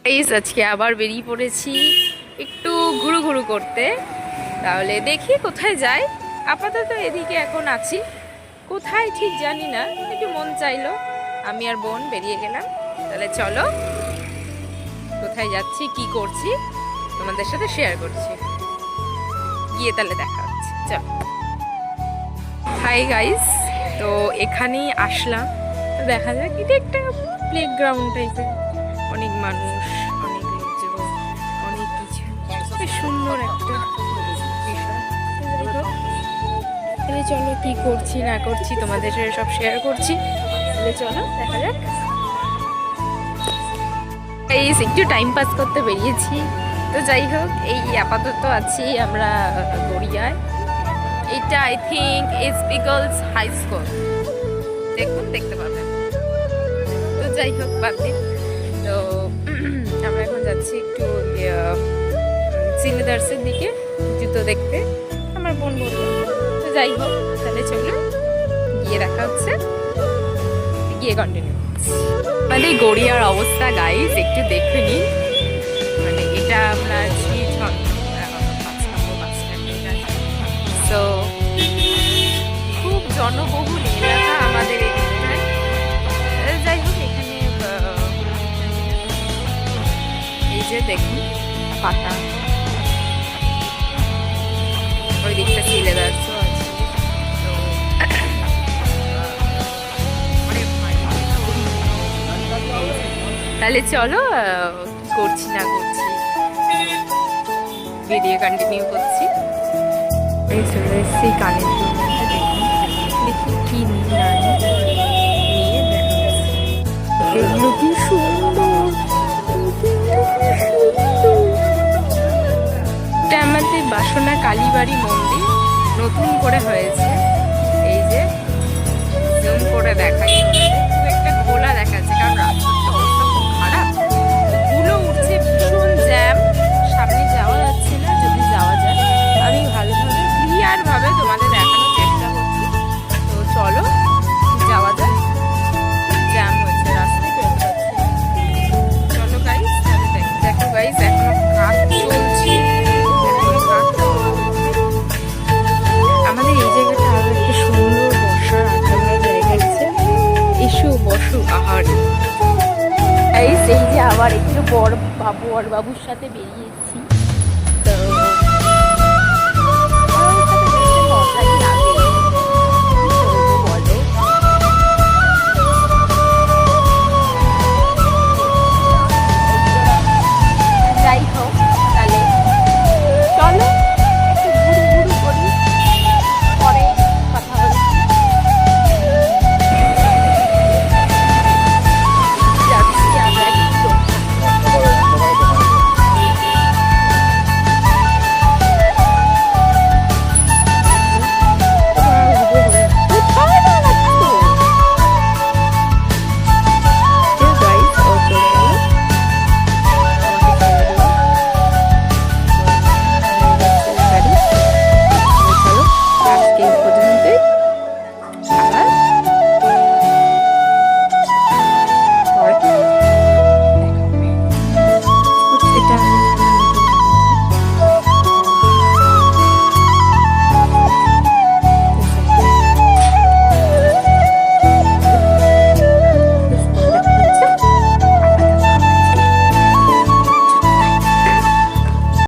আজকে আবার বেরিয়ে পড়েছি একটু ঘুরু ঘুরু করতে। তাহলে দেখি কোথায় যাই। আপাতত এদিকে এখন আছি, কোথায় ঠিক জানি না, একটু মন চাইলো আমি আর বোন বেরিয়ে গেলাম। তাহলে চলো কোথায় যাচ্ছি কি করছি তোমাদের সাথে শেয়ার করছি, গিয়ে তাহলে দেখা হচ্ছে। চলো। হাই গাইস, তো এখানেই আসলাম। তো দেখা যাক, এটা একটা প্লেগ্রাউন্ড টাইপের, অনেক মানুষ, অনেক লোকজন, অনেক কিছু, বেশ সুন্দর একটা বিষয়। তাহলে চলো কি করছি না করছি তোমাদের সাথে সব শেয়ার করছি। তাহলে চলো দেখা যাক। এই একটু টাইম পাস করতে বেরিয়েছি। তো যাই হোক, এই আপাতত আছি আমরা গড়িয়ায়। এটা I think SP girls high school, দেখুন দেখতে পাবেন। তো যাই হোক বাদ দিন। তো আমরা এখন যাচ্ছি একটু চিলিদার্সের দিকে জুতো দেখতে, আমার বোন বললো। তো যাই হোক, তাহলে চলো গিয়ে দেখা হচ্ছে, গিয়ে কন্টিনিউ। মানে গড়িয়ার অবস্থা গাইস একটু দেখে নিন। মানে এটা আমরা আছি 5 নম্বর বাস স্ট্যান্ডে। তো খুব জনবহুল এলাকা আমাদের এই দিকটায়। যাই হোক, এখানে এই যে দেখুন পাতা, ওই দিকটা সিলেবাসও আছে। তাহলে চলো কি করছি না করছি ভিডিও কন্টিনিউ করছি। এই চলে এসছি কানের দোকানটা, দেখুন দেখি কি নিয়ে দেখা যাচ্ছে। এগুলো কি সুন্দর, এটা আমাদের বাসনা কালীবাড়ি মন্দির, নতুন করে হয়েছে। এই যে জুম করে দেখাই, খুব একটা ঘোলা দেখাচ্ছে কারণ রাস্তাটা অবস্থা খুব খারাপ, ধুলো উঠছে, ভীষণ জ্যাম, সামনে যাওয়া যাচ্ছে না। যদি যাওয়া যায় আমি ভালোভাবে ক্লিয়ার ভাবে তোমাদের দেখানোর চেষ্টা করছি। তো চলো যাওয়া যায়। জ্যাম হয়েছে রাস্তায়, বেরোতে পারছি না। চলো গাইস, দেখো গাইস এখনো কাজ চলছে, আমাদের এই জায়গাটা আরো একটা সুন্দর বসার আড্ডা জায়গা আছে। এসো বসো আহারে। এই যে আবার একটু বড় বাবু আর বাবুর সাথে বেরিয়েছি।